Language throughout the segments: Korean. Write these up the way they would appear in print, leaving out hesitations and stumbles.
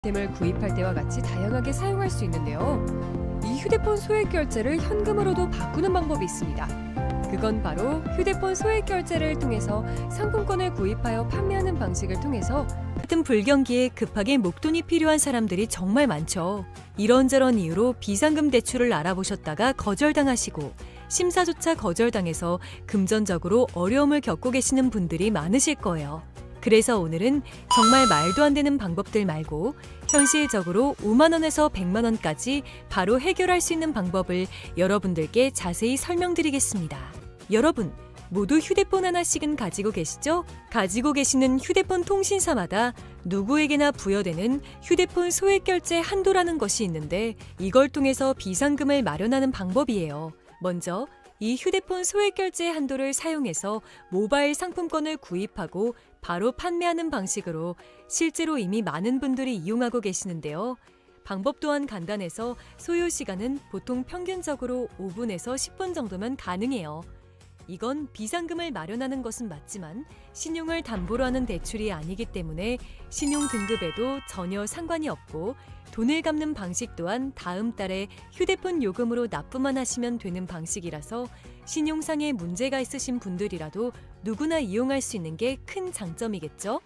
아이템을 구입할 때와 같이 다양하게 사용할 수 있는데요. 이 휴대폰 소액 결제를 현금으로도 바꾸는 방법이 있습니다. 그건 바로 휴대폰 소액 결제를 통해서 상품권을 구입하여 판매하는 방식을 통해서 같은 불경기에 급하게 목돈이 필요한 사람들이 정말 많죠. 이런저런 이유로 비상금 대출을 알아보셨다가 거절당하시고 심사조차 거절당해서 금전적으로 어려움을 겪고 계시는 분들이 많으실 거예요. 그래서 오늘은 정말 말도 안 되는 방법들 말고 현실적으로 5만 원에서 100만 원까지 바로 해결할 수 있는 방법을 여러분들께 자세히 설명드리겠습니다. 여러분, 모두 휴대폰 하나씩은 가지고 계시죠? 가지고 계시는 휴대폰 통신사마다 누구에게나 부여되는 휴대폰 소액 결제 한도라는 것이 있는데 이걸 통해서 비상금을 마련하는 방법이에요. 먼저 이 휴대폰 소액 결제 한도를 사용해서 모바일 상품권을 구입하고 바로 판매하는 방식으로 실제로 이미 많은 분들이 이용하고 계시는데요. 방법 또한 간단해서 소요 시간은 보통 평균적으로 5분에서 10분 정도면 가능해요. 이건 비상금을 마련하는 것은 맞지만 신용을 담보로 하는 대출이 아니기 때문에 신용 등급에도 전혀 상관이 없고 돈을 갚는 방식 또한 다음 달에 휴대폰 요금으로 납부만 하시면 되는 방식이라서 신용상의 문제가 있으신 분들이라도 누구나 이용할 수 있는 게 큰 장점이겠죠?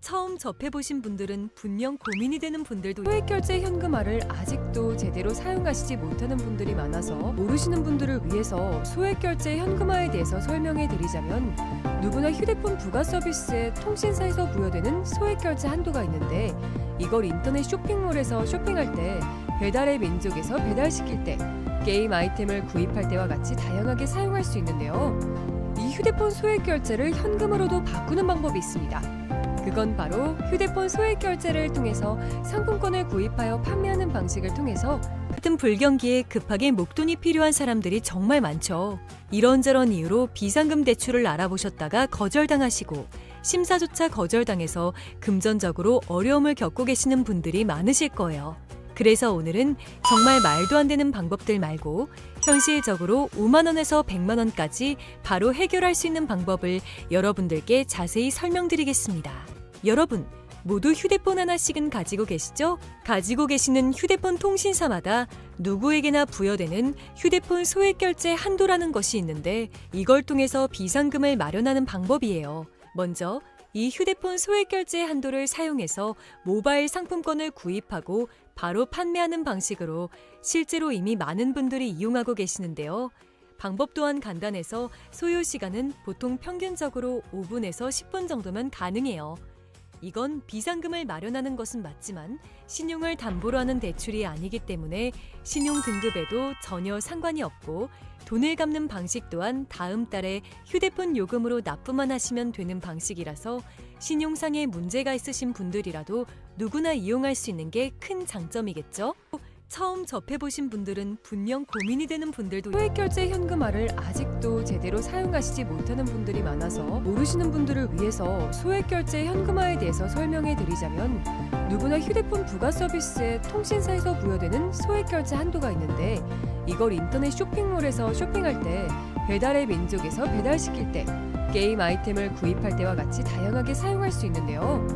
처음 접해보신 분들은 분명 고민이 되는 분들도 소액 결제 현금화를 아직도 제대로 사용하시지 못하는 분들이 많아서 모르시는 분들을 위해서 소액 결제 현금화에 대해서 설명해 드리자면 누구나 휴대폰 부가 서비스에 통신사에서 부여되는 소액 결제 한도가 있는데 이걸 인터넷 쇼핑몰에서 쇼핑할 때 배달의 민족에서 배달시킬 때 게임 아이템을 구입할 때와 같이 다양하게 사용할 수 있는데요. 이 휴대폰 소액 결제를 현금으로도 바꾸는 방법이 있습니다. 그건 바로 휴대폰 소액 결제를 통해서 상품권을 구입하여 판매하는 방식을 통해서 같은 불경기에 급하게 목돈이 필요한 사람들이 정말 많죠. 이런저런 이유로 비상금 대출을 알아보셨다가 거절당하시고 심사조차 거절당해서 금전적으로 어려움을 겪고 계시는 분들이 많으실 거예요. 그래서 오늘은 정말 말도 안 되는 방법들 말고 현실적으로 5만 원에서 100만 원까지 바로 해결할 수 있는 방법을 여러분들께 자세히 설명드리겠습니다. 여러분, 모두 휴대폰 하나씩은 가지고 계시죠? 가지고 계시는 휴대폰 통신사마다 누구에게나 부여되는 휴대폰 소액 결제 한도라는 것이 있는데 이걸 통해서 비상금을 마련하는 방법이에요. 먼저 이 휴대폰 소액 결제 한도를 사용해서 모바일 상품권을 구입하고 바로 판매하는 방식으로 실제로 이미 많은 분들이 이용하고 계시는데요. 방법 또한 간단해서 소요 시간은 보통 평균적으로 5분에서 10분 정도면 가능해요. 이건 비상금을 마련하는 것은 맞지만 신용을 담보로 하는 대출이 아니기 때문에 신용 등급에도 전혀 상관이 없고 돈을 갚는 방식 또한 다음 달에 휴대폰 요금으로 납부만 하시면 되는 방식이라서 신용상의 문제가 있으신 분들이라도 누구나 이용할 수 있는 게 큰 장점이겠죠? 처음 접해보신 분들은 분명 고민이 되는 분들도 소액 결제 현금화를 아직도 제대로 사용하시지 못하는 분들이 많아서 모르시는 분들을 위해서 소액 결제 현금화에 대해서 설명해 드리자면 누구나 휴대폰 부가 서비스에 통신사에서 부여되는 소액 결제 한도가 있는데 이걸 인터넷 쇼핑몰에서 쇼핑할 때 배달의 민족에서 배달시킬 때 게임 아이템을 구입할 때와 같이 다양하게 사용할 수 있는데요.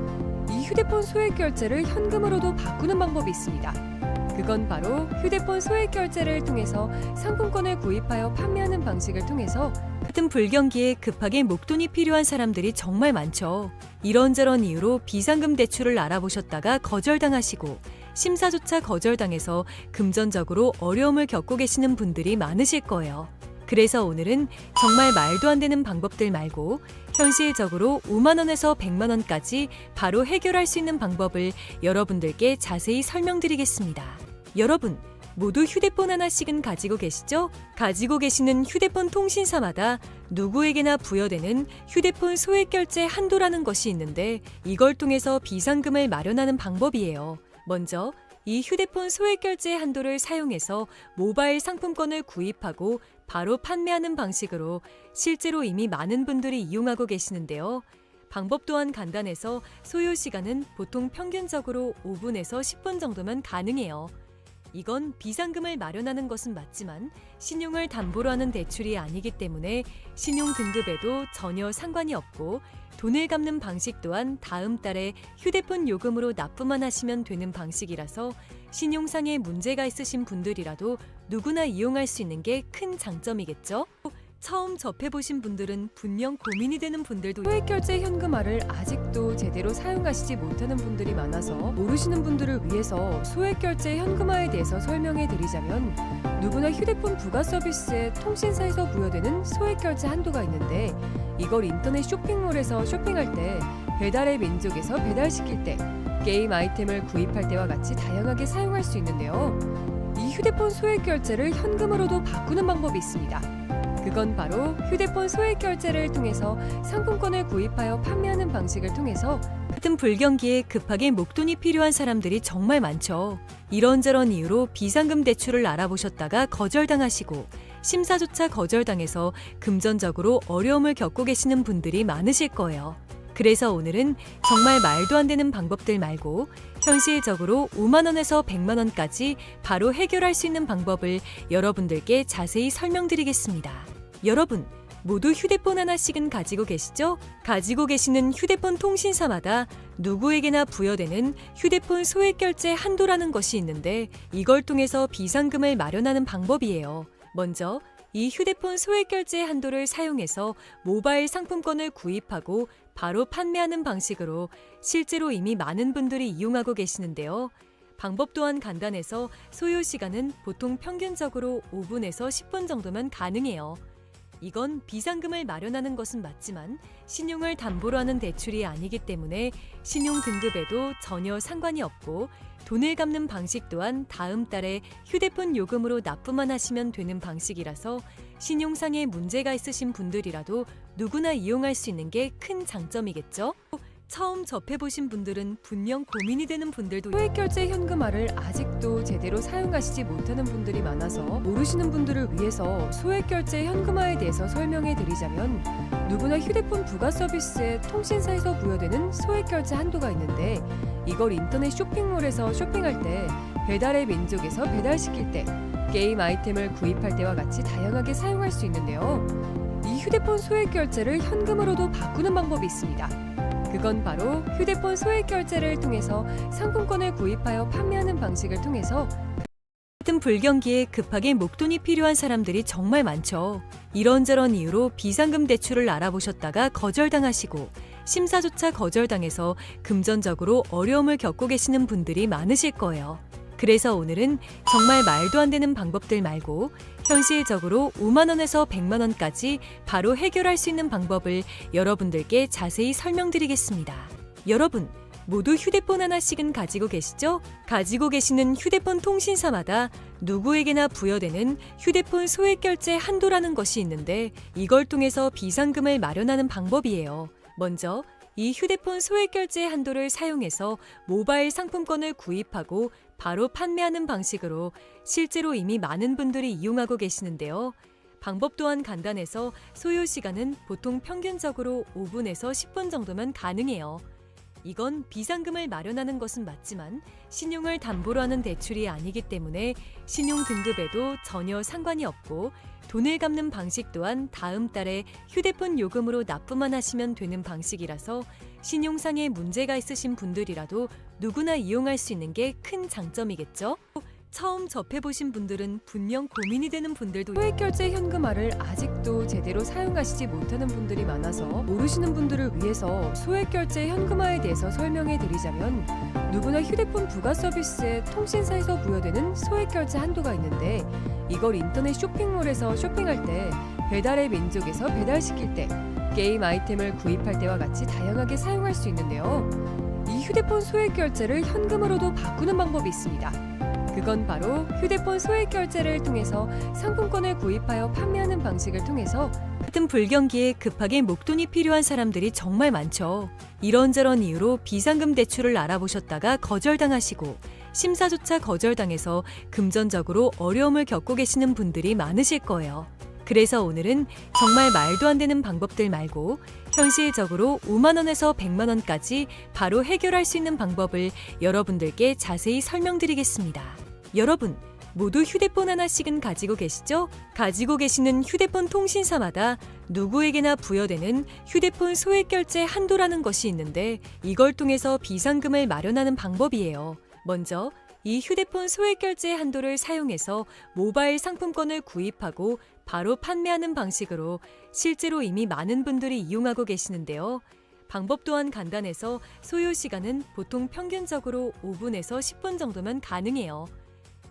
이 휴대폰 소액 결제를 현금으로도 바꾸는 방법이 있습니다. 그건 바로 휴대폰 소액 결제를 통해서 상품권을 구입하여 판매하는 방식을 통해서 같은 불경기에 급하게 목돈이 필요한 사람들이 정말 많죠. 이런저런 이유로 비상금 대출을 알아보셨다가 거절당하시고 심사조차 거절당해서 금전적으로 어려움을 겪고 계시는 분들이 많으실 거예요. 그래서 오늘은 정말 말도 안 되는 방법들 말고 현실적으로 5만 원에서 100만 원까지 바로 해결할 수 있는 방법을 여러분들께 자세히 설명드리겠습니다. 여러분, 모두 휴대폰 하나씩은 가지고 계시죠? 가지고 계시는 휴대폰 통신사마다 누구에게나 부여되는 휴대폰 소액 결제 한도라는 것이 있는데 이걸 통해서 비상금을 마련하는 방법이에요. 먼저 이 휴대폰 소액 결제 한도를 사용해서 모바일 상품권을 구입하고 바로 판매하는 방식으로 실제로 이미 많은 분들이 이용하고 계시는데요. 방법 또한 간단해서 소요 시간은 보통 평균적으로 5분에서 10분 정도면 가능해요. 이건 비상금을 마련하는 것은 맞지만 신용을 담보로 하는 대출이 아니기 때문에 신용 등급에도 전혀 상관이 없고 돈을 갚는 방식 또한 다음 달에 휴대폰 요금으로 납부만 하시면 되는 방식이라서 신용상에 문제가 있으신 분들이라도 누구나 이용할 수 있는 게 큰 장점이겠죠? 처음 접해보신 분들은 분명 고민이 되는 분들도 소액결제 현금화를 아직도 제대로 사용하시지 못하는 분들이 많아서 모르시는 분들을 위해서 소액결제 현금화에 대해서 설명해 드리자면 누구나 휴대폰 부가 서비스에 통신사에서 부여되는 소액결제 한도가 있는데 이걸 인터넷 쇼핑몰에서 쇼핑할 때 배달의 민족에서 배달시킬 때 게임 아이템을 구입할 때와 같이 다양하게 사용할 수 있는데요. 이 휴대폰 소액결제를 현금으로도 바꾸는 방법이 있습니다. 그건 바로 휴대폰 소액결제를 통해서 상품권을 구입하여 판매하는 방식을 통해서 같은 불경기에 급하게 목돈이 필요한 사람들이 정말 많죠. 이런저런 이유로 비상금 대출을 알아보셨다가 거절당하시고 심사조차 거절당해서 금전적으로 어려움을 겪고 계시는 분들이 많으실 거예요. 그래서 오늘은 정말 말도 안 되는 방법들 말고 현실적으로 5만 원에서 100만 원까지 바로 해결할 수 있는 방법을 여러분들께 자세히 설명드리겠습니다. 여러분, 모두 휴대폰 하나씩은 가지고 계시죠? 가지고 계시는 휴대폰 통신사마다 누구에게나 부여되는 휴대폰 소액결제 한도라는 것이 있는데 이걸 통해서 비상금을 마련하는 방법이에요. 먼저 이 휴대폰 소액결제 한도를 사용해서 모바일 상품권을 구입하고 바로 판매하는 방식으로 실제로 이미 많은 분들이 이용하고 계시는데요. 방법 또한 간단해서 소요 시간은 보통 평균적으로 5분에서 10분 정도면 가능해요. 이건 비상금을 마련하는 것은 맞지만 신용을 담보로 하는 대출이 아니기 때문에 신용 등급에도 전혀 상관이 없고 돈을 갚는 방식 또한 다음 달에 휴대폰 요금으로 납부만 하시면 되는 방식이라서 신용상에 문제가 있으신 분들이라도 누구나 이용할 수 있는 게 큰 장점이겠죠? 처음 접해보신 분들은 분명 고민이 되는 분들도 소액결제 현금화를 아직도 제대로 사용하시지 못하는 분들이 많아서 모르시는 분들을 위해서 소액결제 현금화에 대해서 설명해 드리자면 누구나 휴대폰 부가 서비스에 통신사에서 부여되는 소액결제 한도가 있는데 이걸 인터넷 쇼핑몰에서 쇼핑할 때 배달의 민족에서 배달시킬 때 게임 아이템을 구입할 때와 같이 다양하게 사용할 수 있는데요. 이 휴대폰 소액결제를 현금으로도 바꾸는 방법이 있습니다. 그건 바로 휴대폰 소액결제를 통해서 상품권을 구입하여 판매하는 방식을 통해서 같은 불경기에 급하게 목돈이 필요한 사람들이 정말 많죠. 이런저런 이유로 비상금 대출을 알아보셨다가 거절당하시고 심사조차 거절당해서 금전적으로 어려움을 겪고 계시는 분들이 많으실 거예요. 그래서 오늘은 정말 말도 안 되는 방법들 말고 현실적으로 5만 원에서 100만 원까지 바로 해결할 수 있는 방법을 여러분들께 자세히 설명드리겠습니다. 여러분, 모두 휴대폰 하나씩은 가지고 계시죠? 가지고 계시는 휴대폰 통신사마다 누구에게나 부여되는 휴대폰 소액결제 한도라는 것이 있는데 이걸 통해서 비상금을 마련하는 방법이에요. 먼저 이 휴대폰 소액결제 한도를 사용해서 모바일 상품권을 구입하고 바로 판매하는 방식으로 실제로 이미 많은 분들이 이용하고 계시는데요. 방법 또한 간단해서 소요 시간은 보통 평균적으로 5분에서 10분 정도면 가능해요. 이건 비상금을 마련하는 것은 맞지만 신용을 담보로 하는 대출이 아니기 때문에 신용 등급에도 전혀 상관이 없고 돈을 갚는 방식 또한 다음 달에 휴대폰 요금으로 납부만 하시면 되는 방식이라서 신용상에 문제가 있으신 분들이라도 누구나 이용할 수 있는 게 큰 장점이겠죠? 처음 접해보신 분들은 분명 고민이 되는 분들도 소액결제 현금화를 아직도 제대로 사용하시지 못하는 분들이 많아서 모르시는 분들을 위해서 소액결제 현금화에 대해서 설명해 드리자면 누구나 휴대폰 부가 서비스에 통신사에서 부여되는 소액결제 한도가 있는데 이걸 인터넷 쇼핑몰에서 쇼핑할 때 배달의 민족에서 배달시킬 때 게임 아이템을 구입할 때와 같이 다양하게 사용할 수 있는데요. 이 휴대폰 소액결제를 현금으로도 바꾸는 방법이 있습니다. 그건 바로 휴대폰 소액결제를 통해서 상품권을 구입하여 판매하는 방식을 통해서 같은 불경기에 급하게 목돈이 필요한 사람들이 정말 많죠. 이런저런 이유로 비상금 대출을 알아보셨다가 거절당하시고 심사조차 거절당해서 금전적으로 어려움을 겪고 계시는 분들이 많으실 거예요. 그래서 오늘은 정말 말도 안 되는 방법들 말고 현실적으로 5만 원에서 100만 원까지 바로 해결할 수 있는 방법을 여러분들께 자세히 설명드리겠습니다. 여러분, 모두 휴대폰 하나씩은 가지고 계시죠? 가지고 계시는 휴대폰 통신사마다 누구에게나 부여되는 휴대폰 소액결제 한도라는 것이 있는데 이걸 통해서 비상금을 마련하는 방법이에요. 먼저 이 휴대폰 소액결제 한도를 사용해서 모바일 상품권을 구입하고 바로 판매하는 방식으로 실제로 이미 많은 분들이 이용하고 계시는데요. 방법 또한 간단해서 소요 시간은 보통 평균적으로 5분에서 10분 정도면 가능해요.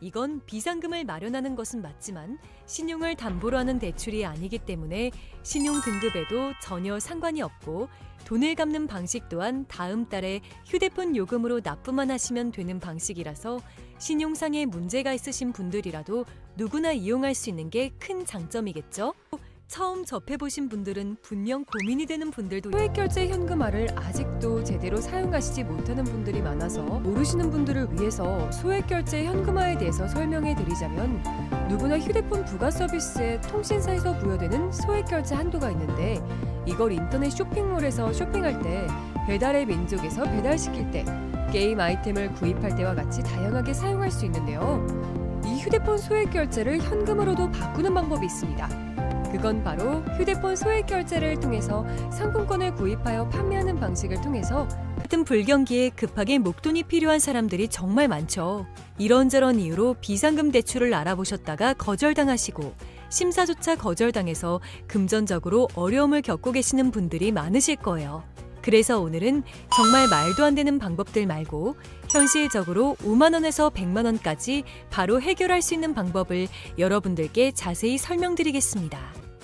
이건 비상금을 마련하는 것은 맞지만 신용을 담보로 하는 대출이 아니기 때문에 신용 등급에도 전혀 상관이 없고 돈을 갚는 방식 또한 다음 달에 휴대폰 요금으로 납부만 하시면 되는 방식이라서 신용상의 문제가 있으신 분들이라도 누구나 이용할 수 있는 게 큰 장점이겠죠? 처음 접해보신 분들은 분명 고민이 되는 분들도 소액결제 현금화를 아직도 제대로 사용하시지 못하는 분들이 많아서 모르시는 분들을 위해서 소액결제 현금화에 대해서 설명해 드리자면 누구나 휴대폰 부가 서비스에 통신사에서 부여되는 소액결제 한도가 있는데 이걸 인터넷 쇼핑몰에서 쇼핑할 때 배달의 민족에서 배달시킬 때 게임 아이템을 구입할 때와 같이 다양하게 사용할 수 있는데요. 이 휴대폰 소액결제를 현금으로도 바꾸는 방법이 있습니다. 그건 바로 휴대폰 소액결제를 통해서 상품권을 구입하여 판매하는 방식을 통해서 같은 불경기에 급하게 목돈이 필요한 사람들이 정말 많죠. 이런저런 이유로 비상금 대출을 알아보셨다가 거절당하시고 심사조차 거절당해서 금전적으로 어려움을 겪고 계시는 분들이 많으실 거예요. 그래서 오늘은 정말 말도 안 되는 방법들 말고 현실적으로 5만 원에서 100만 원까지 바로 해결할 수 있는 방법을 여러분들께 자세히 설명드리겠습니다.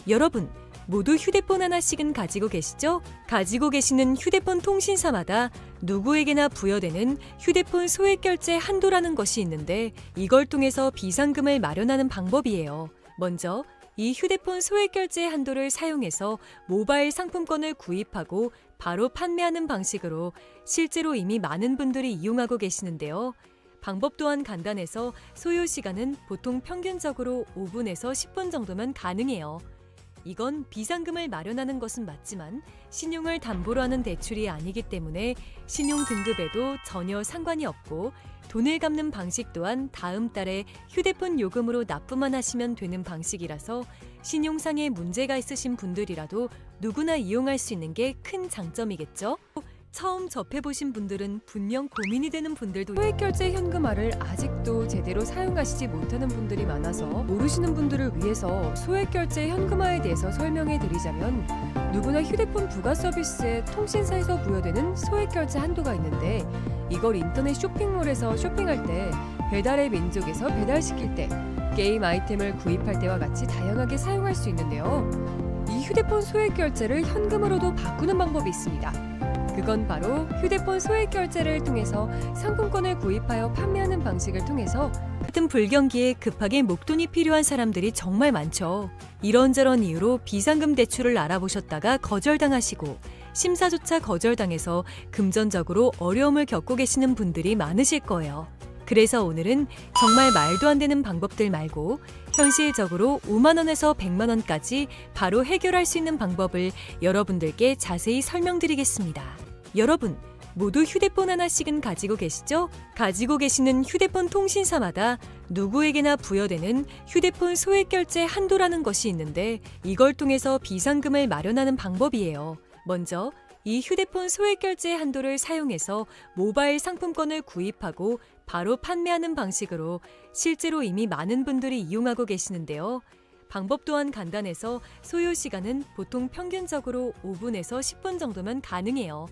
여러분, 모두 휴대폰 하나씩은 가지고 계시죠? 가지고 계시는 휴대폰 통신사마다 누구에게나 부여되는 휴대폰 소액결제 한도라는 것이 있는데 이걸 통해서 비상금을 마련하는 방법이에요. 먼저 이 휴대폰 소액결제 한도를 사용해서 모바일 상품권을 구입하고 바로 판매하는 방식으로 실제로 이미 많은 분들이 이용하고 계시는데요. 방법 또한 간단해서 소요 시간은 보통 평균적으로 5분에서 10분 정도면 가능해요. 이건 비상금을 마련하는 것은 맞지만 신용을 담보로 하는 대출이 아니기 때문에 신용 등급에도 전혀 상관이 없고 돈을 갚는 방식 또한 다음 달에 휴대폰 요금으로 납부만 하시면 되는 방식이라서 신용상의 문제가 있으신 분들이라도 누구나 이용할 수 있는 게 큰 장점이겠죠? 처음 접해보신 분들은 분명 고민이 되는 분들도 소액결제 현금화를 아직도 제대로 사용하시지 못하는 분들이 많아서 모르시는 분들을 위해서 소액결제 현금화에 대해서 설명해 드리자면 누구나 휴대폰 부가 서비스에 통신사에서 부여되는 소액결제 한도가 있는데 이걸 인터넷 쇼핑몰에서 쇼핑할 때 배달의 민족에서 배달시킬 때 게임 아이템을 구입할 때와 같이 다양하게 사용할 수 있는데요. 이 휴대폰 소액결제를 현금으로도 바꾸는 방법이 있습니다. 그건 바로 휴대폰 소액결제를 통해서 상품권을 구입하여 판매하는 방식을 통해서 같은 불경기에 급하게 목돈이 필요한 사람들이 정말 많죠. 이런저런 이유로 비상금 대출을 알아보셨다가 거절당하시고 심사조차 거절당해서 금전적으로 어려움을 겪고 계시는 분들이 많으실 거예요. 그래서 오늘은 정말 말도 안 되는 방법들 말고 현실적으로 5만 원에서 100만 원까지 바로 해결할 수 있는 방법을 여러분들께 자세히 설명드리겠습니다. 여러분, 모두 휴대폰 하나씩은 가지고 계시죠? 가지고 계시는 휴대폰 통신사마다 누구에게나 부여되는 휴대폰 소액결제 한도라는 것이 있는데 이걸 통해서 비상금을 마련하는 방법이에요. 먼저 이 휴대폰 소액결제 한도를 사용해서 모바일 상품권을 구입하고 바로 판매하는 방식으로 실제로 이미 많은 분들이 이용하고 계시는데요. 방법 또한 간단해서 소요 시간은 보통 평균적으로 5분에서 10분 정도면 가능해요.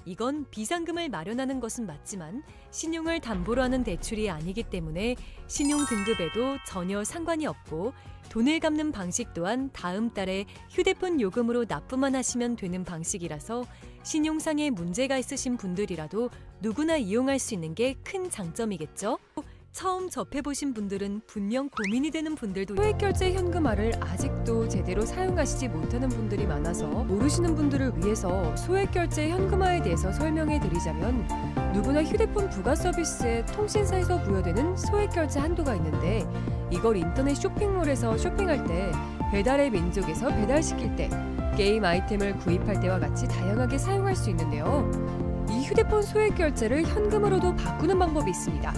이건 비상금을 마련하는 것은 맞지만 신용을 담보로 하는 대출이 아니기 때문에 신용 등급에도 전혀 상관이 없고 돈을 갚는 방식 또한 다음 달에 휴대폰 요금으로 납부만 하시면 되는 방식이라서 신용상의 문제가 있으신 분들이라도 누구나 이용할 수 있는 게 큰 장점이겠죠? 처음 접해보신 분들은 분명 고민이 되는 분들도 소액결제 현금화를 아직도 제대로 사용하시지 못하는 분들이 많아서 모르시는 분들을 위해서 소액결제 현금화에 대해서 설명해 드리자면 누구나 휴대폰 부가 서비스에 통신사에서 부여되는 소액결제 한도가 있는데 이걸 인터넷 쇼핑몰에서 쇼핑할 때 배달의 민족에서 배달시킬 때 게임 아이템을 구입할 때와 같이 다양하게 사용할 수 있는데요. 이 휴대폰 소액결제를 현금으로도 바꾸는 방법이 있습니다.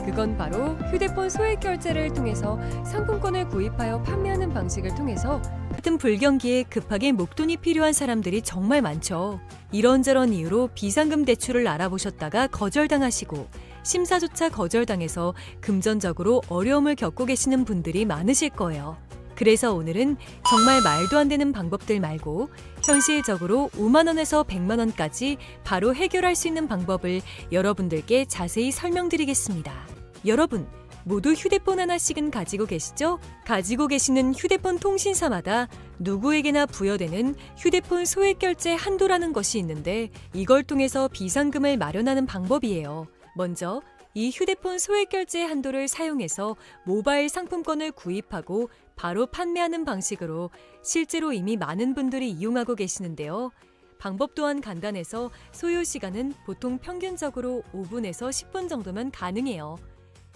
그건 바로 휴대폰 소액 결제를 통해서 상품권을 구입하여 판매하는 방식을 통해서 같은 불경기에 급하게 목돈이 필요한 사람들이 정말 많죠. 이런저런 이유로 비상금 대출을 알아보셨다가 거절당하시고 심사조차 거절당해서 금전적으로 어려움을 겪고 계시는 분들이 많으실 거예요. 그래서 오늘은 정말 말도 안 되는 방법들 말고 현실적으로 5만 원에서 100만 원까지 바로 해결할 수 있는 방법을 여러분들께 자세히 설명드리겠습니다. 여러분, 모두 휴대폰 하나씩은 가지고 계시죠? 가지고 계시는 휴대폰 통신사마다 누구에게나 부여되는 휴대폰 소액 결제 한도라는 것이 있는데 이걸 통해서 비상금을 마련하는 방법이에요. 먼저 이 휴대폰 소액 결제 한도를 사용해서 모바일 상품권을 구입하고 바로 판매하는 방식으로 실제로 이미 많은 분들이 이용하고 계시는데요. 방법 또한 간단해서 소요 시간은 보통 평균적으로 5분에서 10분 정도면 가능해요.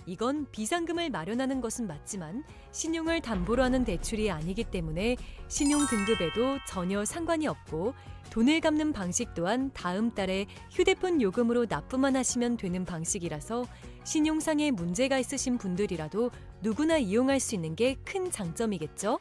이건 비상금을 마련하는 것은 맞지만 신용을 담보로 하는 대출이 아니기 때문에 신용 등급에도 전혀 상관이 없고 돈을 갚는 방식 또한 다음 달에 휴대폰 요금으로 납부만 하시면 되는 방식이라서 신용상에 문제가 있으신 분들이라도 누구나 이용할 수 있는 게 큰 장점이겠죠?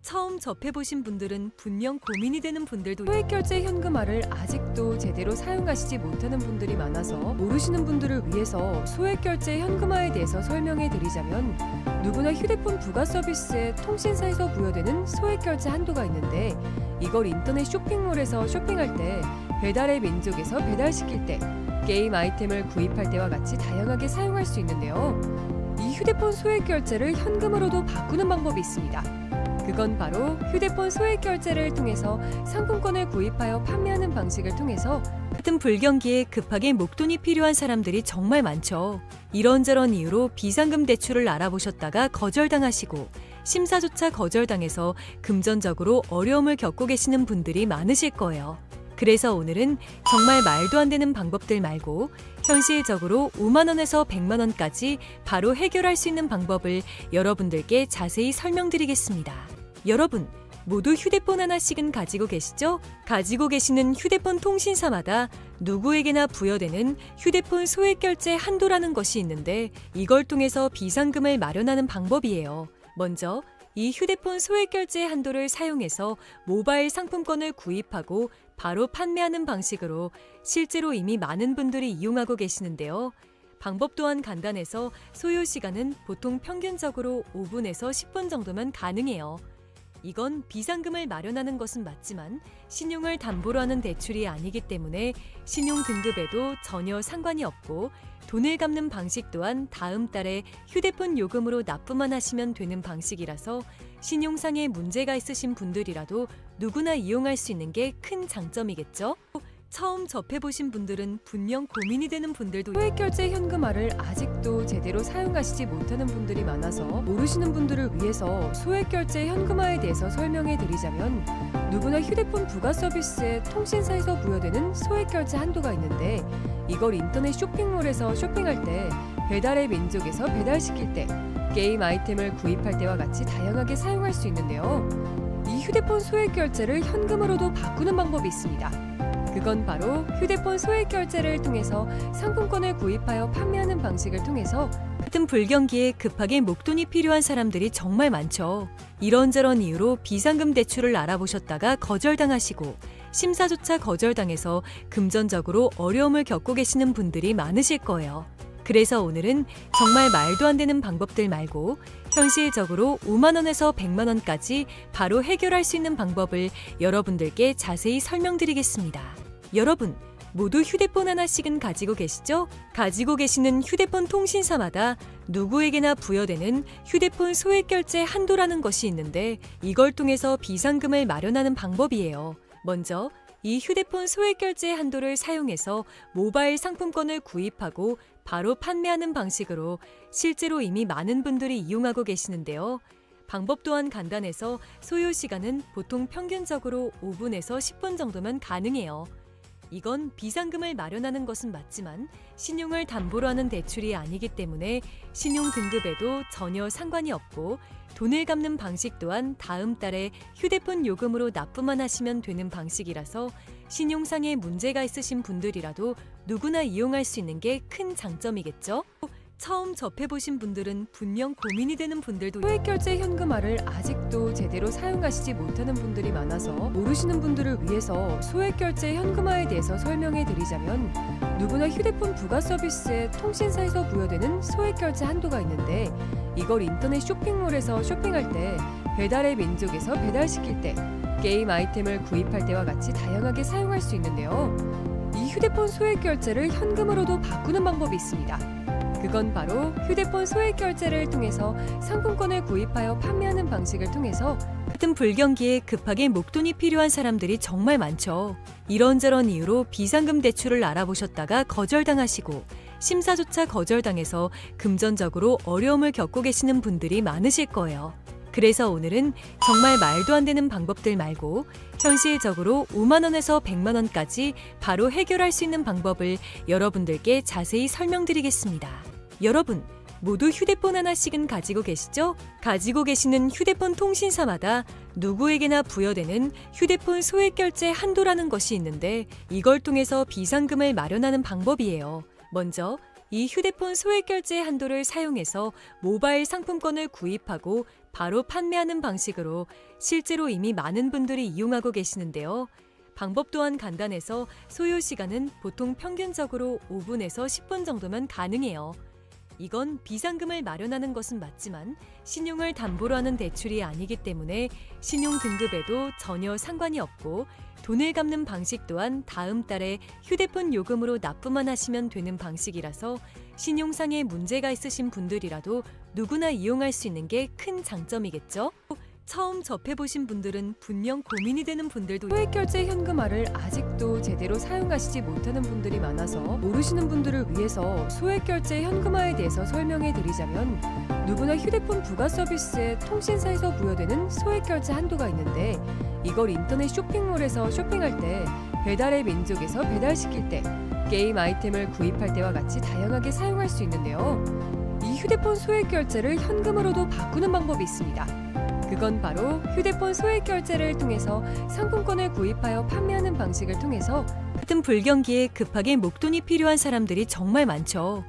처음 접해보신 분들은 분명 고민이 되는 분들도 소액 결제 현금화를 아직도 제대로 사용하시지 못하는 분들이 많아서 모르시는 분들을 위해서 소액 결제 현금화에 대해서 설명해 드리자면 누구나 휴대폰 부가 서비스에 통신사에서 부여되는 소액 결제 한도가 있는데 이걸 인터넷 쇼핑몰에서 쇼핑할 때 배달의 민족에서 배달시킬 때 게임 아이템을 구입할 때와 같이 다양하게 사용할 수 있는데요. 이 휴대폰 소액 결제를 현금으로도 바꾸는 방법이 있습니다. 그건 바로 휴대폰 소액 결제를 통해서 상품권을 구입하여 판매하는 방식을 통해서 같은 불경기에 급하게 목돈이 필요한 사람들이 정말 많죠. 이런저런 이유로 비상금 대출을 알아보셨다가 거절당하시고 심사조차 거절당해서 금전적으로 어려움을 겪고 계시는 분들이 많으실 거예요. 그래서 오늘은 정말 말도 안 되는 방법들 말고 현실적으로 5만 원에서 100만 원까지 바로 해결할 수 있는 방법을 여러분들께 자세히 설명드리겠습니다. 여러분, 모두 휴대폰 하나씩은 가지고 계시죠? 가지고 계시는 휴대폰 통신사마다 누구에게나 부여되는 휴대폰 소액 결제 한도라는 것이 있는데 이걸 통해서 비상금을 마련하는 방법이에요. 먼저 이 휴대폰 소액 결제 한도를 사용해서 모바일 상품권을 구입하고 바로 판매하는 방식으로 실제로 이미 많은 분들이 이용하고 계시는데요. 방법 또한 간단해서 소요 시간은 보통 평균적으로 5분에서 10분 정도면 가능해요. 이건 비상금을 마련하는 것은 맞지만 신용을 담보로 하는 대출이 아니기 때문에 신용 등급에도 전혀 상관이 없고 돈을 갚는 방식 또한 다음 달에 휴대폰 요금으로 납부만 하시면 되는 방식이라서 신용상에 문제가 있으신 분들이라도 누구나 이용할 수 있는 게 큰 장점이겠죠? 처음 접해보신 분들은 분명 고민이 되는 분들도 소액 결제 현금화를 아직도 제대로 사용하시지 못하는 분들이 많아서 모르시는 분들을 위해서 소액 결제 현금화에 대해서 설명해 드리자면 누구나 휴대폰 부가 서비스에 통신사에서 부여되는 소액 결제 한도가 있는데 이걸 인터넷 쇼핑몰에서 쇼핑할 때 배달의 민족에서 배달시킬 때 게임 아이템을 구입할 때와 같이 다양하게 사용할 수 있는데요. 이 휴대폰 소액 결제를 현금으로도 바꾸는 방법이 있습니다. 그건 바로 휴대폰 소액 결제를 통해서 상품권을 구입하여 판매하는 방식을 통해서 같은 불경기에 급하게 목돈이 필요한 사람들이 정말 많죠. 이런저런 이유로 비상금 대출을 알아보셨다가 거절당하시고 심사조차 거절당해서 금전적으로 어려움을 겪고 계시는 분들이 많으실 거예요. 그래서 오늘은 정말 말도 안 되는 방법들 말고 현실적으로 5만 원에서 100만 원까지 바로 해결할 수 있는 방법을 여러분들께 자세히 설명드리겠습니다. 여러분, 모두 휴대폰 하나씩은 가지고 계시죠? 가지고 계시는 휴대폰 통신사마다 누구에게나 부여되는 휴대폰 소액 결제 한도라는 것이 있는데 이걸 통해서 비상금을 마련하는 방법이에요. 먼저 이 휴대폰 소액 결제 한도를 사용해서 모바일 상품권을 구입하고 바로 판매하는 방식으로 실제로 이미 많은 분들이 이용하고 계시는데요. 방법 또한 간단해서 소요 시간은 보통 평균적으로 5분에서 10분 정도면 가능해요. 이건 비상금을 마련하는 것은 맞지만 신용을 담보로 하는 대출이 아니기 때문에 신용 등급에도 전혀 상관이 없고 돈을 갚는 방식 또한 다음 달에 휴대폰 요금으로 납부만 하시면 되는 방식이라서 신용상에 문제가 있으신 분들이라도 누구나 이용할 수 있는 게 큰 장점이겠죠? 처음 접해보신 분들은 분명 고민이 되는 분들도 소액결제 현금화를 아직도 제대로 사용하시지 못하는 분들이 많아서 모르시는 분들을 위해서 소액결제 현금화에 대해서 설명해 드리자면, 누구나 휴대폰 부가 서비스에 통신사에서 부여되는 소액결제 한도가 있는데, 이걸 인터넷 쇼핑몰에서 쇼핑할 때, 배달의 민족에서 배달시킬 때, 게임 아이템을 구입할 때와 같이 다양하게 사용할 수 있는데요. 이 휴대폰 소액결제를 현금으로도 바꾸는 방법이 있습니다. 그건 바로 휴대폰 소액결제를 통해서 상품권을 구입하여 판매하는 방식을 통해서 같은 불경기에 급하게 목돈이 필요한 사람들이 정말 많죠. 이런저런 이유로 비상금 대출을 알아보셨다가 거절당하시고 심사조차 거절당해서 금전적으로 어려움을 겪고 계시는 분들이 많으실 거예요. 그래서 오늘은 정말 말도 안 되는 방법들 말고 현실적으로 5만 원에서 100만 원까지 바로 해결할 수 있는 방법을 여러분들께 자세히 설명드리겠습니다. 여러분, 모두 휴대폰 하나씩은 가지고 계시죠? 가지고 계시는 휴대폰 통신사마다 누구에게나 부여되는 휴대폰 소액결제 한도라는 것이 있는데, 이걸 통해서 비상금을 마련하는 방법이에요. 먼저 이 휴대폰 소액결제 한도를 사용해서 모바일 상품권을 구입하고 바로 판매하는 방식으로 실제로 이미 많은 분들이 이용하고 계시는데요. 방법 또한 간단해서 소요 시간은 보통 평균적으로 5분에서 10분 정도면 가능해요. 이건 비상금을 마련하는 것은 맞지만 신용을 담보로 하는 대출이 아니기 때문에 신용 등급에도 전혀 상관이 없고, 돈을 갚는 방식 또한 다음 달에 휴대폰 요금으로 납부만 하시면 되는 방식이라서 신용상의 문제가 있으신 분들이라도 누구나 이용할 수 있는 게 큰 장점이겠죠? 처음 접해보신 분들은 분명 고민이 되는 분들도 소액결제 현금화를 아직도 제대로 사용하시지 못하는 분들이 많아서 모르시는 분들을 위해서 소액결제 현금화에 대해서 설명해 드리자면, 누구나 휴대폰 부가 서비스에 통신사에서 부여되는 소액결제 한도가 있는데, 이걸 인터넷 쇼핑몰에서 쇼핑할 때, 배달의 민족에서 배달시킬 때, 게임 아이템을 구입할 때와 같이 다양하게 사용할 수 있는데요. 이 휴대폰 소액결제를 현금으로도 바꾸는 방법이 있습니다. 그건 바로 휴대폰 소액결제를 통해서 상품권을 구입하여 판매하는 방식을 통해서 같은 불경기에 급하게 목돈이 필요한 사람들이 정말 많죠.